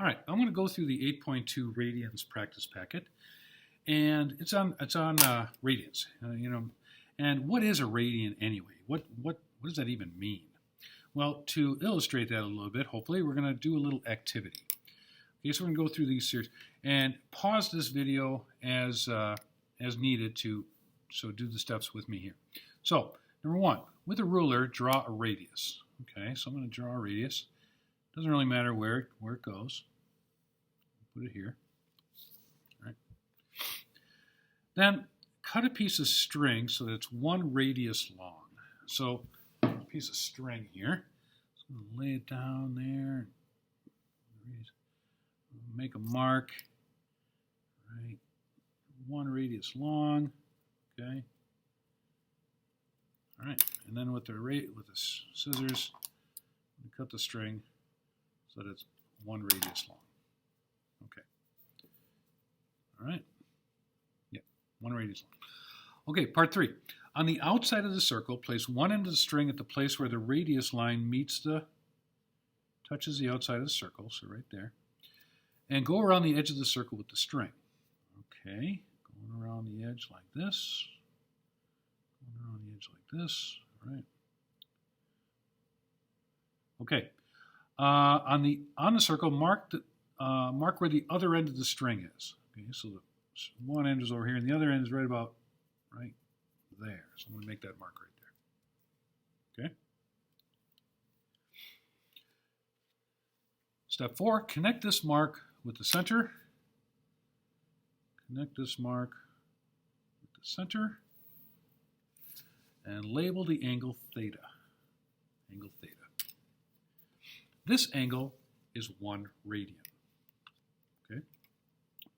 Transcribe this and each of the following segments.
All right, I'm going to go through the 8.2 Radians practice packet, and it's on radians. And what is a radian anyway? What does that even mean? Well, to illustrate that a little bit, hopefully, we're going to do a little activity. Okay, so we're going to go through these series and pause this video as needed to do the steps with me here. So, number one, with a ruler, draw a radius. Okay, so I'm going to draw a radius. Doesn't really matter where it goes. Put it here. All right. Then cut a piece of string so that it's 1 radius long. So a piece of string here. So I'm going to lay it down there. Make a mark. Right. 1 radius long. Okay. All right. And then with the scissors, cut the string so that it's 1 radius long. Okay. All right. Yeah, 1 radius long. Okay, part 3. On the outside of the circle, place one end of the string at the place where the radius line touches the outside of the circle, so right there. And go around the edge of the circle with the string. Okay, going around the edge like this. Going around the edge like this. All right. Okay. On the circle, mark where the other end of the string is. Okay, so the one end is over here, and the other end is right about right there. So I'm going to make that mark right there. Okay. Step 4: connect this mark with the center. Connect this mark with the center, and label the angle theta. Angle theta. This angle is 1 radian. Okay?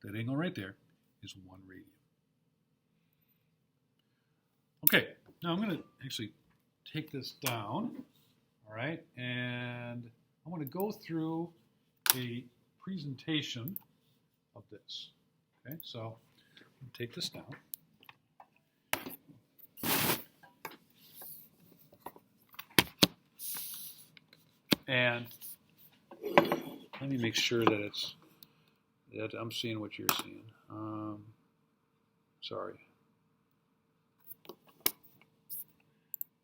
That angle right there is 1 radian. Okay, now I'm going to actually take this down, all right, and I want to go through a presentation of this. Okay, so I'm going to take this down. And let me make sure that I'm seeing what you're seeing. Sorry.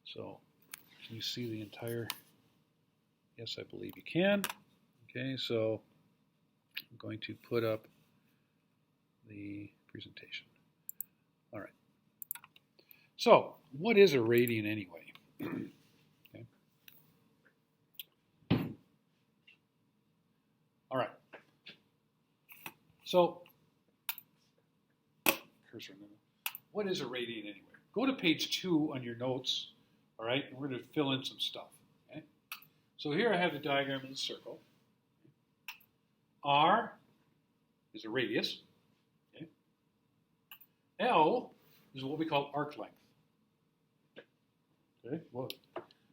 So, can you see the entire? Yes, I believe you can. Okay, so I'm going to put up the presentation. All right. So, what is a radian anyway? Okay. All right. So, cursor. What is a radian anyway? Go to page 2 on your notes. All right, and we're going to fill in some stuff. Okay. So here I have the diagram of the circle. R is a radius. Okay. L is what we call arc length. Okay. Well,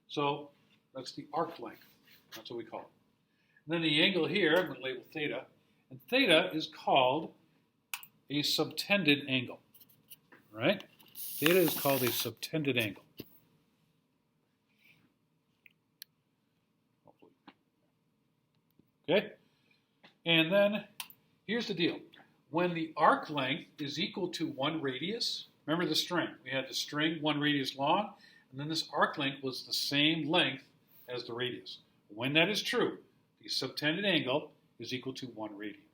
so that's the arc length. That's what we call it. And then the angle here, I'm going to label theta. And theta is called a subtended angle. All right? Theta is called a subtended angle. Okay? And then here's the deal. When the arc length is equal to 1 radius, remember the string. We had the string 1 radius long, and then this arc length was the same length as the radius. When that is true, the subtended angle is equal to 1 radian.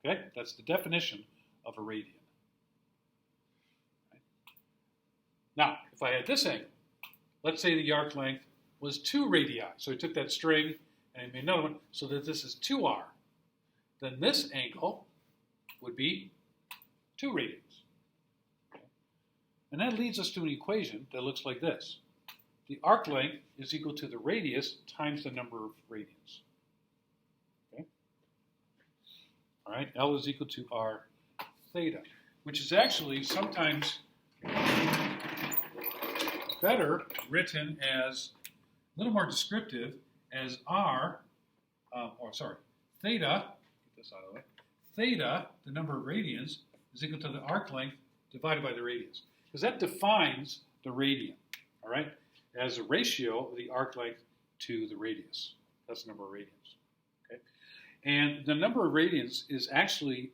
Okay? That's the definition of a radian. Okay. Now, if I had this angle, let's say the arc length was 2 radii. So I took that string and I made another one so that this is 2r. Then this angle would be 2 radians. Okay. And that leads us to an equation that looks like this. The arc length is equal to the radius times the number of radians. Okay. All right, L is equal to r theta, which is actually sometimes better written as a little more descriptive as theta, get this out of the way, theta, the number of radians, is equal to the arc length divided by the radius. Because that defines the radian, all right, as a ratio of the arc length to the radius. That's the number of radians, okay? And the number of radians is actually,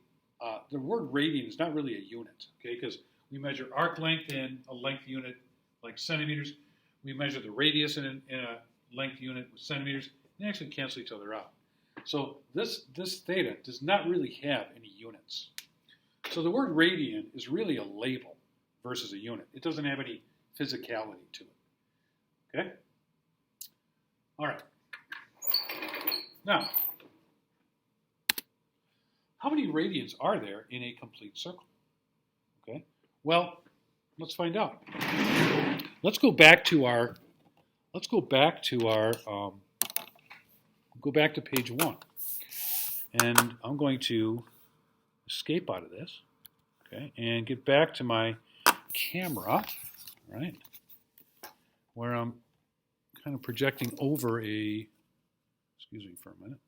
the word radian is not really a unit, okay? Because we measure arc length in a length unit like centimeters. We measure the radius in a length unit with centimeters. They actually cancel each other out. So this theta does not really have any units. So the word radian is really a label versus a unit. It doesn't have any physicality to it. Okay? All right. Now, how many radians are there in a complete circle? Okay. Well, let's find out. Let's go back to our. Go back to page 1, and I'm going to escape out of this, okay, and get back to my camera, right, where I'm kind of projecting over a. Excuse me for a minute.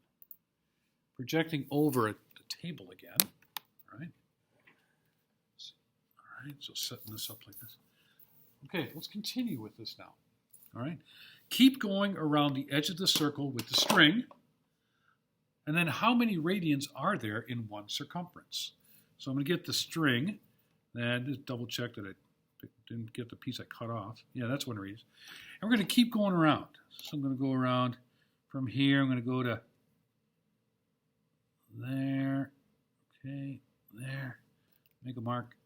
Projecting over the table again, all right. All right, so setting this up like this. Okay, let's continue with this now. All right. Keep going around the edge of the circle with the string. And then how many radians are there in one circumference? So I'm going to get the string. And just double check that I didn't get the piece I cut off. Yeah, that's 1 radius. And we're going to keep going around. So I'm going to go around from here. I'm going to go to there. Okay, there. Make a mark.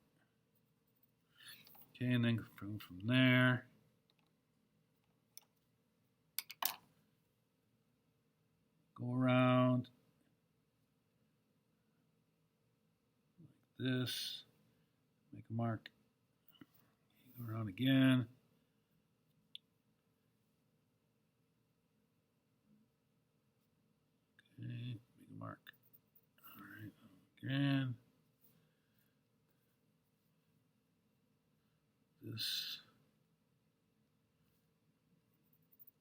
Okay, and then from there. Go around like this, make a mark, go around again, okay, make a mark, all right, again, this,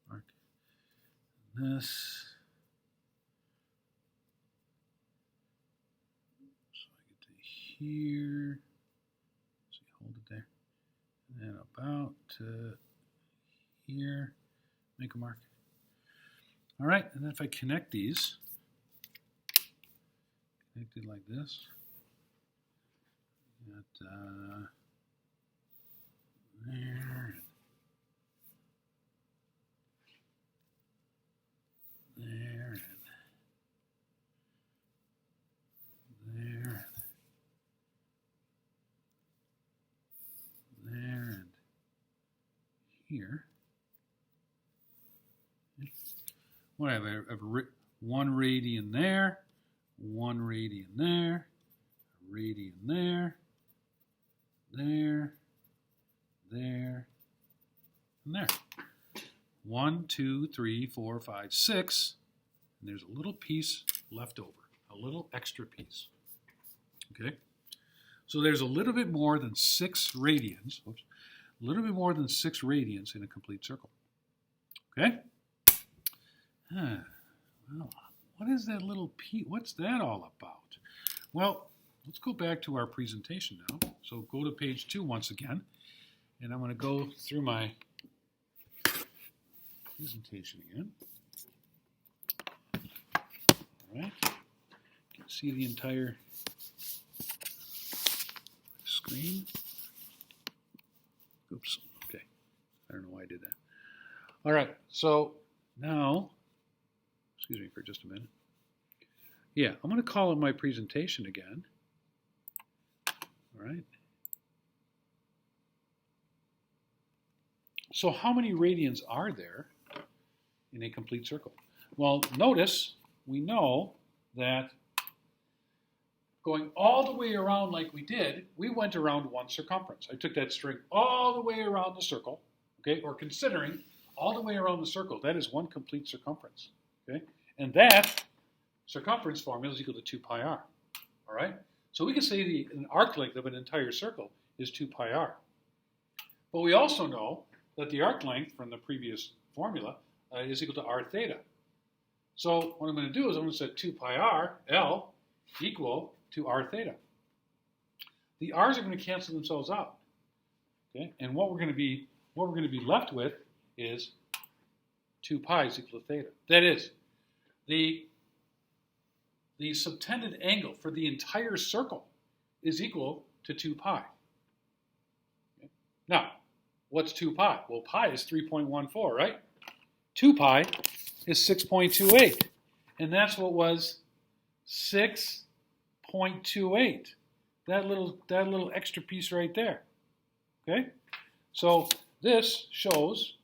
mark, this. Here, so you hold it there, and then about to here, make a mark. All right, and then if I connect these, connected like this, got there, there, there. There and here. What I have? I have 1 radian there, 1 radian there, a radian there, there, there, and there. 1, 2, 3, 4, 5, 6, and there's a little piece left over, a little extra piece. Okay. So there's a little bit more than 6 radians, oops, a little bit more than 6 radians in a complete circle. Okay? Well, what is that little piece? What's that all about? Well, let's go back to our presentation now. So go to page 2 once again, and I'm going to go through my presentation again. All right. You can see the entire screen. Oops. Okay. I don't know why I did that. All right. So now, excuse me for just a minute. Yeah, I'm going to call it my presentation again. All right. So how many radians are there in a complete circle? Well, notice we know that going all the way around like we did, we went around 1 circumference. I took that string all the way around the circle, okay, or considering all the way around the circle. That is 1 complete circumference, okay? And that circumference formula is equal to 2 pi r, all right? So we can say an arc length of an entire circle is 2 pi r. But we also know that the arc length from the previous formula is equal to r theta. So what I'm going to do is I'm going to set 2 pi r L equal to r theta. The r's are going to cancel themselves out. Okay? And what we're going to be left with is 2 pi is equal to theta. That is, the the subtended angle for the entire circle is equal to 2 pi. Okay. Now, what's 2 pi? Well, pi is 3.14, right? 2 pi is 6.28. And that's what was 6.28. That little extra piece right there. Okay? So this shows,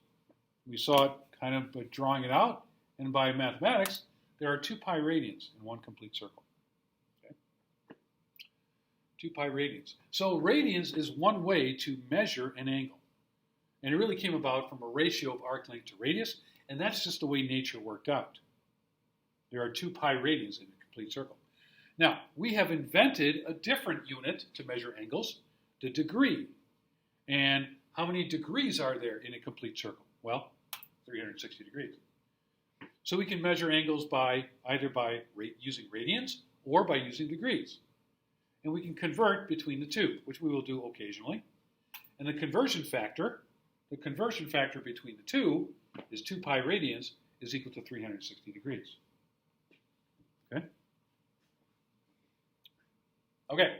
we saw it kind of by drawing it out, and by mathematics, there are 2 pi radians in one complete circle. Okay? 2 pi radians. So radians is one way to measure an angle. And it really came about from a ratio of arc length to radius, and that's just the way nature worked out. There are 2 pi radians in a complete circle. Now, we have invented a different unit to measure angles, the degree. And how many degrees are there in a complete circle? Well, 360 degrees. So we can measure angles either by using radians or by using degrees. And we can convert between the two, which we will do occasionally. And the conversion factor between the two is 2 pi radians is equal to 360 degrees. Okay? Okay.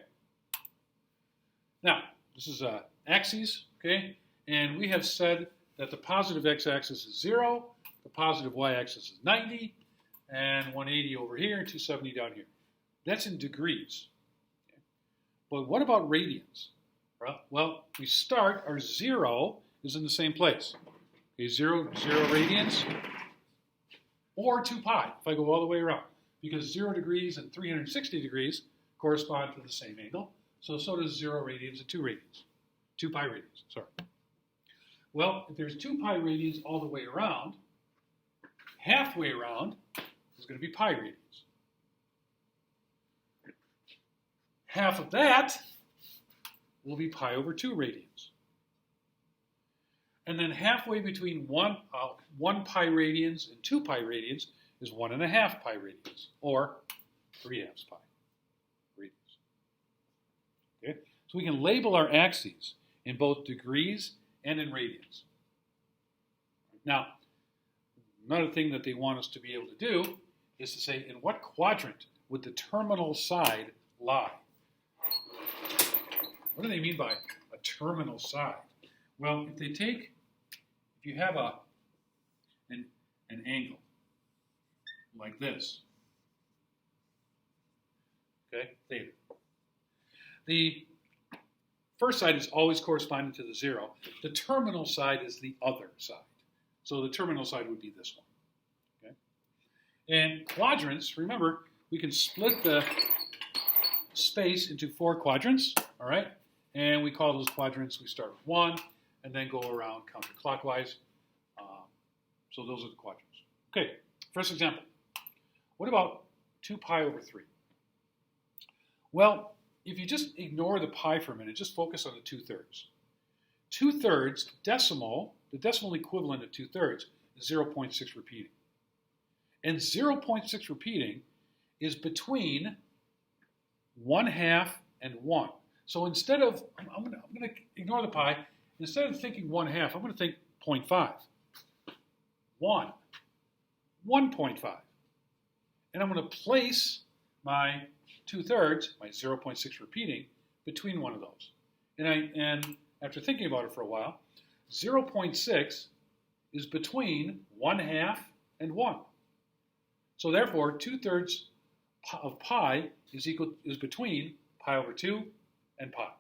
Now, this is axes, okay? And we have said that the positive x-axis is 0, the positive y-axis is 90, and 180 over here and 270 down here. That's in degrees. Okay? But what about radians? Well, we start, our 0 is in the same place. Okay, 0 radians, or 2 pi, if I go all the way around. Because 0 degrees and 360 degrees correspond to the same angle. So does 0 radians and 2 radians. 2 pi radians, sorry. Well, if there's 2 pi radians all the way around, halfway around is going to be pi radians. Half of that will be pi over 2 radians. And then halfway between 1 pi radians and 2 pi radians is 1.5 pi radians, or 3/2 pi radians. Okay? So we can label our axes in both degrees and in radians. Now, another thing that they want us to be able to do is to say, in what quadrant would the terminal side lie? What do they mean by a terminal side? Well, if you have an angle like this, okay, theta. The first side is always corresponding to the 0. The terminal side is the other side. So the terminal side would be this one. Okay? And quadrants, remember, we can split the space into 4 quadrants, all right? And we call those quadrants, we start with 1, and then go around counterclockwise. So those are the quadrants. Okay, first example. What about 2 pi over 3? Well, if you just ignore the pi for a minute, just focus on the 2/3. 2/3 decimal, the decimal equivalent of 2/3 is 0.6 repeating. And 0.6 repeating is between 1/2 and 1. So instead of, I'm going to ignore the pi. Instead of thinking 1/2, I'm going to think 0.5. 1. 1.5. And I'm going to place my 2/3, my 0.6 repeating, between one of those. And after thinking about it for a while, 0.6 is between 1/2 and 1. So therefore, 2/3 of pi is between pi over 2 and pi.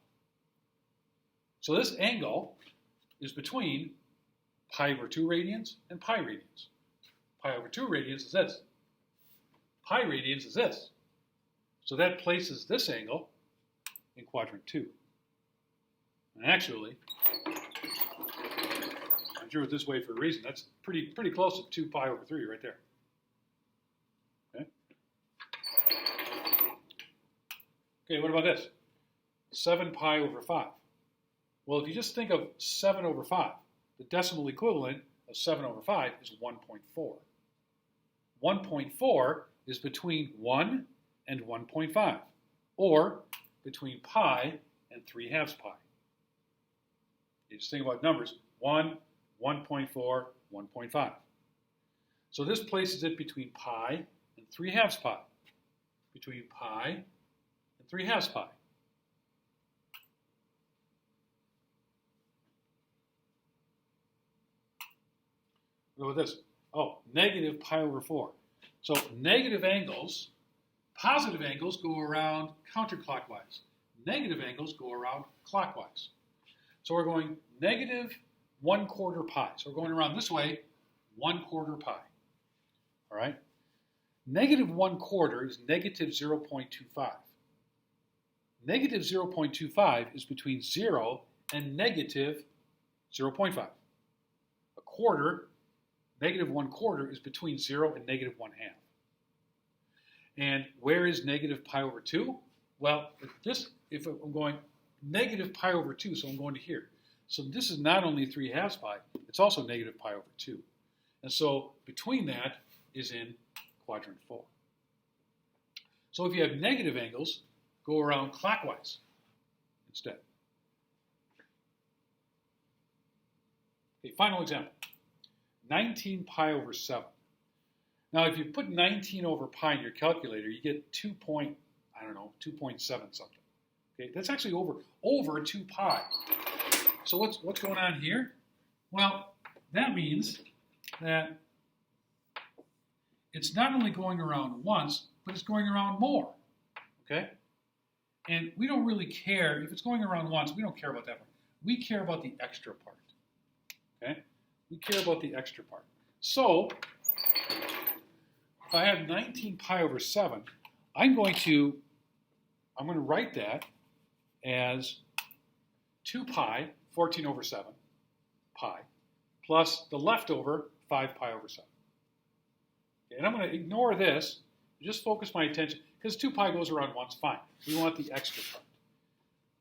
So this angle is between pi over 2 radians and pi radians. Pi over 2 radians is this. Pi radians is this. So that places this angle in quadrant 2. And actually, I drew it this way for a reason. That's pretty close to 2 pi over 3 right there. Okay? Okay, what about this? 7 pi over 5. Well, if you just think of 7 over 5, the decimal equivalent of 7 over 5 is 1.4. 1.4 is between 1 and 1.5, or between pi and 3/2 pi. You just think about numbers, 1, 1.4, 1.5. So this places it between pi and 3/2 pi. between pi and 3/2 pi. What about this? Oh, negative pi over 4. So negative angles, positive angles go around counterclockwise. Negative angles go around clockwise. So we're going negative 1/4 pi. So we're going around this way, 1/4 pi. All right? Negative 1/4 is negative 0.25. Negative 0.25 is between 0 and negative 0.5. A quarter, negative 1/4 is between 0 and negative 1/2. And where is negative pi over 2? Well, if I'm going negative pi over 2, so I'm going to here. So this is not only 3/2 pi, it's also negative pi over 2. And so between that is in quadrant 4. So if you have negative angles, go around clockwise instead. Okay, final example. 19 pi over 7. Now, if you put 19 over pi in your calculator, you get 2.7 something. Okay, that's actually over 2 pi. So what's going on here? Well, that means that it's not only going around once, but it's going around more. Okay? And we don't really care if it's going around once. We don't care about that part. We care about the extra part. Okay? We care about the extra part. So, if I have 19 pi over 7, I'm going to write that as 2 pi, 14 over 7, pi, plus the leftover 5 pi over 7. Okay, and I'm going to ignore this, just focus my attention, because 2 pi goes around once, fine. We want the extra part.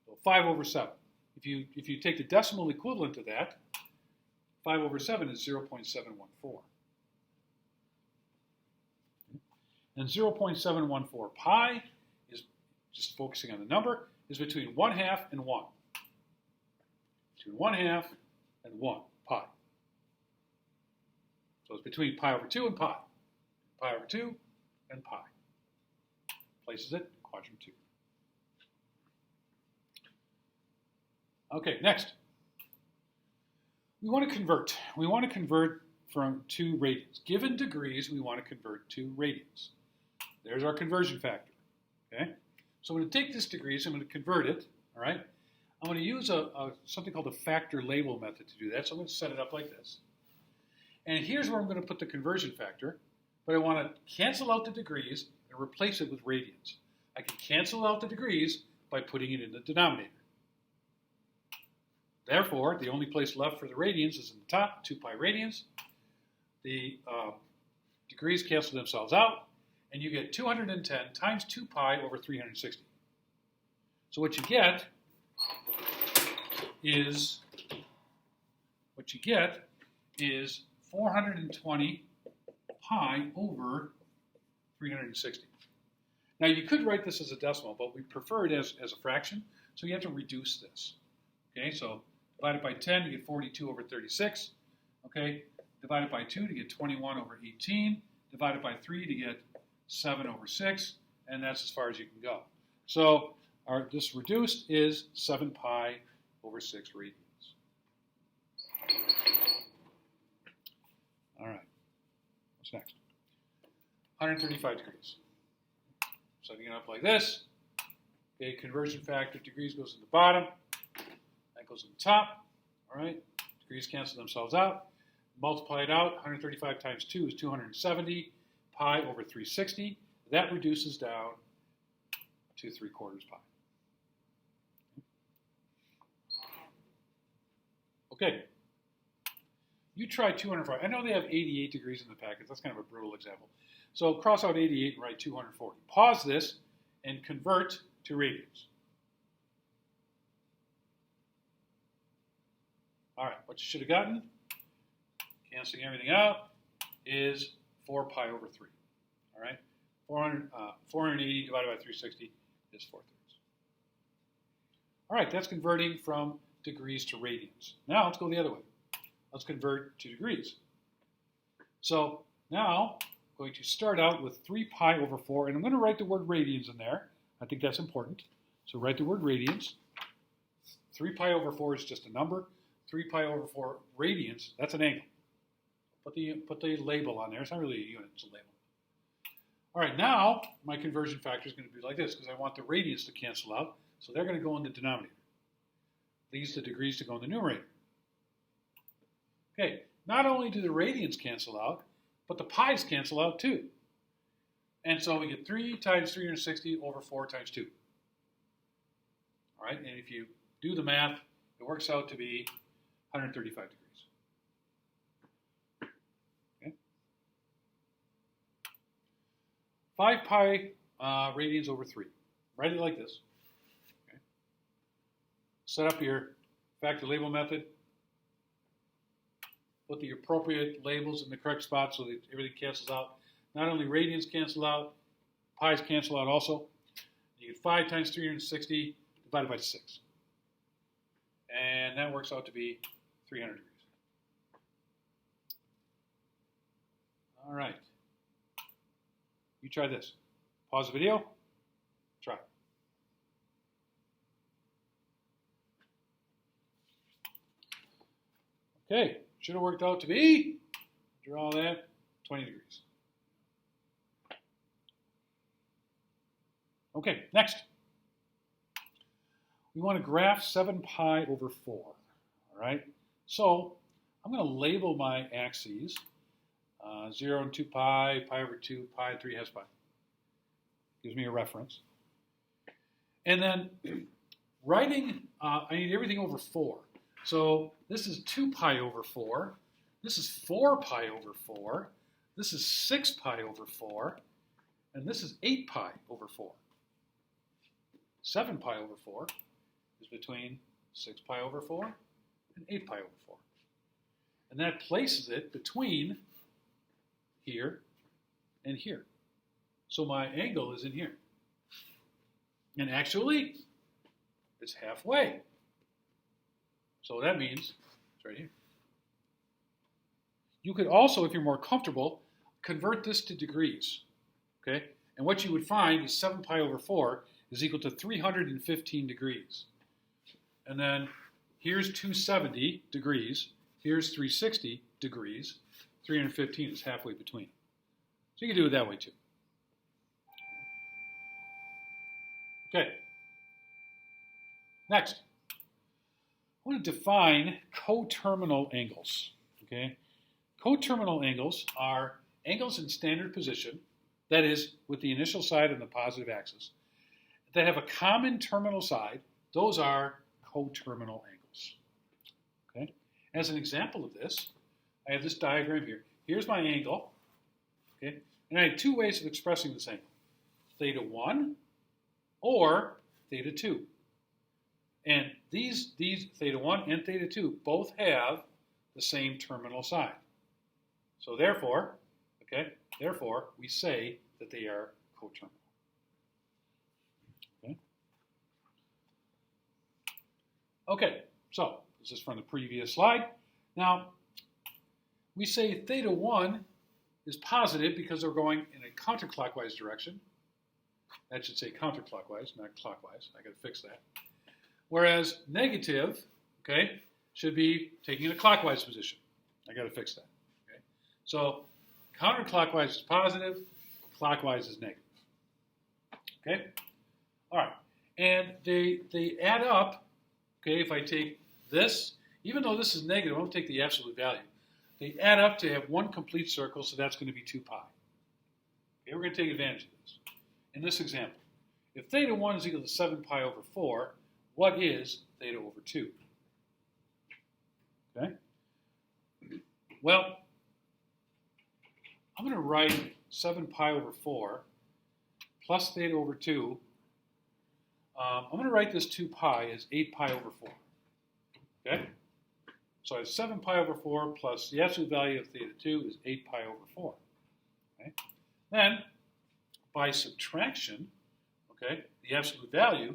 So 5 over 7. If you take the decimal equivalent to that, 5 over 7 is 0.714. And 0.714 pi is, just focusing on the number, is between 1/2 and 1. Between 1/2 and 1 pi. So it's between pi over 2 and pi. Pi over 2 and pi. Places it in quadrant 2. Okay, next. We want to convert. We want to convert to radians. Given degrees, we want to convert to radians. There's our conversion factor. Okay? So I'm going to take this degrees, I'm going to convert it. All right? I'm going to use something called a factor label method to do that. So I'm going to set it up like this. And here's where I'm going to put the conversion factor. But I want to cancel out the degrees and replace it with radians. I can cancel out the degrees by putting it in the denominator. Therefore, the only place left for the radians is in the top, 2 pi radians. The degrees cancel themselves out, and you get 210 times 2 pi over 360. So what you get is 420 pi over 360. Now you could write this as a decimal, but we prefer it as a fraction, so you have to reduce this. Okay, so divided by 10 to get 42 over 36. Okay, divided by 2 to get 21 over 18. Divided by 3 to get 7 over 6, and that's as far as you can go. So this reduced is 7 pi over 6 radians. All right, what's next? 135 degrees. Setting it up like this. Okay, conversion factor, degrees goes in the bottom. That goes in the top. All right, degrees cancel themselves out. Multiply it out. 135 times 2 is 270 pi over 360. That reduces down to 3/4 pi. Okay. You try 205. I know they have 88 degrees in the packet. That's kind of a brutal example. So cross out 88 and write 240. Pause this and convert to radians. All right, what you should have gotten, canceling everything out, is 4 pi over 3. All right, 480 divided by 360 is 4/3. All right, that's converting from degrees to radians. Now let's go the other way. Let's convert to degrees. So now going to start out with 3 pi over 4, and I'm going to write the word radians in there. I think that's important. So write the word radians. 3 pi over 4 is just a number. 3 pi over 4 radians, that's an angle. Put the label on there. It's not really a unit, it's a label. All right, now my conversion factor is going to be like this because I want the radians to cancel out. So they're going to go in the denominator. Leaves the degrees to go in the numerator. Okay, not only do the radians cancel out, but the pi's cancel out too. And so we get 3 times 360 over 4 times 2. All right, and if you do the math, it works out to be 135 degrees. Okay. 5 pi radians over 3. Write it like this. Okay. Set up your factor label method. Put the appropriate labels in the correct spot so that everything cancels out. Not only radians cancel out, pi's cancel out also. You get 5 times 360 divided by 6. And that works out to be 300 degrees. All right. You try this. Pause the video. Try. Okay. Should have worked out to be, draw that, 20 degrees. Okay, next. We want to graph 7 pi over 4. All right, so I'm going to label my axes 0 and 2 pi, pi over 2, pi and 3 has pi. Gives me a reference. And then writing, I need everything over 4. So this is 2 pi over 4. This is 4 pi over 4. This is 6 pi over 4. And this is 8 pi over 4. 7 pi over 4 is between 6 pi over 4 and 8 pi over 4. And that places it between here and here. So my angle is in here. And actually, it's halfway. So that means it's right here. You could also, if you're more comfortable, convert this to degrees. Okay? And what you would find is 7 pi over 4 is equal to 315 degrees. And then here's 270 degrees. Here's 360 degrees. 315 is halfway between. So you can do it that way too. Okay. Next. I want to define coterminal angles. Okay? Coterminal angles are angles in standard position, that is, with the initial side on the positive axis, that have a common terminal side. Those are coterminal angles. Okay? As an example of this, I have this diagram here. Here's my angle. Okay? And I have 2 ways of expressing this angle. Theta 1 or theta 2. And these theta 1 and theta 2 both have the same terminal side. So therefore, we say that they are coterminal. Okay, so this is from the previous slide. Now, we say theta 1 is positive because they're going in a counterclockwise direction. That should say counterclockwise, not clockwise. I got to fix that. Whereas negative, okay, should be taking a clockwise position. I got to fix that. Okay? So counterclockwise is positive, clockwise is negative. Okay? All right. And they add up. Okay, if I take this, even though this is negative, I won't take the absolute value. They add up to have one complete circle, so that's going to be 2 pi. Okay, we're going to take advantage of this. In this example, if theta 1 is equal to 7 pi over 4, what is theta over 2? Okay? Well, I'm going to write 7 pi over 4 plus theta over 2. I'm going to write this 2 pi as 8 pi over 4. Okay? So I have 7 pi over 4 plus the absolute value of theta 2 is 8 pi over 4. Okay? Then, by subtraction, okay, the absolute value,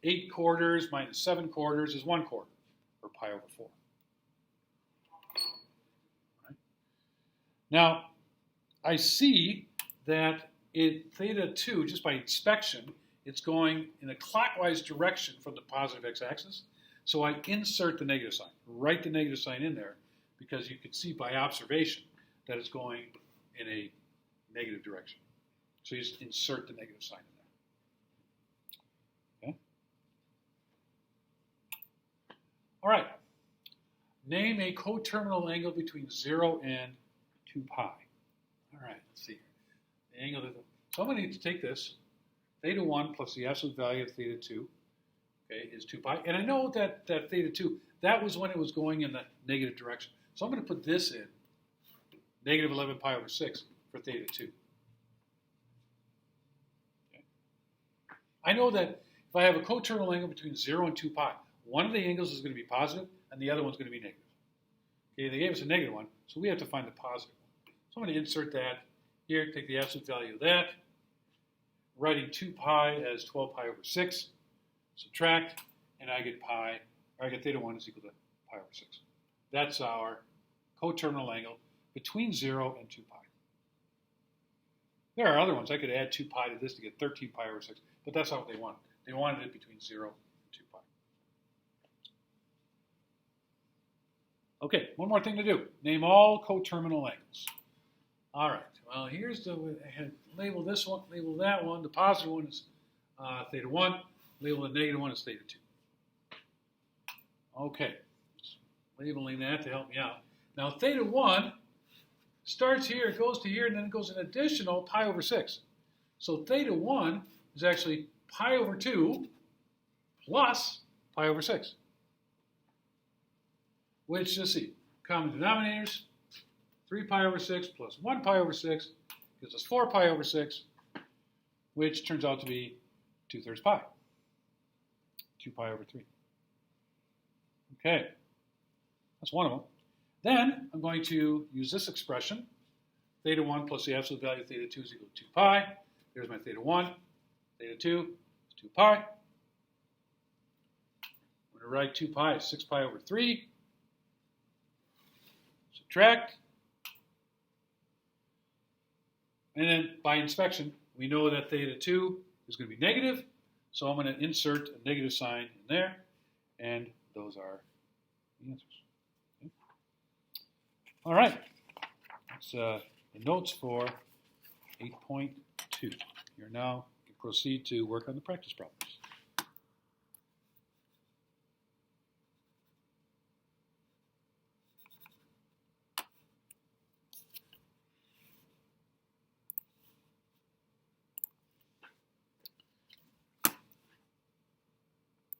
8 quarters minus 7 quarters is 1 quarter, or pi over 4. Right? Now, I see that theta 2, just by inspection, it's going in a clockwise direction from the positive x-axis. So I insert the negative sign, write the negative sign in there, because you can see by observation that it's going in a negative direction. So you just insert the negative sign in there. Okay. All right. Name a coterminal angle between 0 and 2 pi. All right, let's see here. The angle of so I'm going to need to take this, theta 1 plus the absolute value of theta 2, okay, is 2 pi. And I know that theta 2, that was when it was going in the negative direction. So I'm going to put this in, negative 11 pi over 6 for theta 2. Okay. I know that if I have a coterminal angle between 0 and 2 pi, one of the angles is going to be positive and the other one's going to be negative. Okay, they gave us a negative one, so we have to find the positive one. So I'm going to insert that here, take the absolute value of that, writing 2 pi as 12 pi over 6, subtract, and I get theta 1 is equal to pi over 6. That's our coterminal angle between 0 and 2 pi. There are other ones. I could add 2 pi to this to get 13 pi over 6, but that's not what they wanted. They wanted it between 0 and 2 pi. Okay, one more thing to do. Name all coterminal angles. All right, well, here's label this one, label that one. The positive one is theta 1. Label the negative one as theta 2. Okay, just labeling that to help me out. Now, theta 1 starts here, it goes to here, and then it goes an additional pi over 6. So theta 1 is actually pi over 2 plus pi over 6. Which, let's see, common denominators, 3 pi over 6 plus 1 pi over 6 gives us 4 pi over 6, which turns out to be 2/3 pi. 2 pi over 3. Okay, that's one of them. Then I'm going to use this expression. Theta 1 plus the absolute value of theta 2 is equal to 2 pi. There's my theta 1. Theta 2 is 2 pi. I'm going to write 2 pi as 6 pi over 3. Subtract. And then by inspection, we know that theta 2 is going to be negative. So I'm going to insert a negative sign in there. And those are the answers. Okay. All right. That's the notes for 8.2. You're now proceed to work on the practice problem.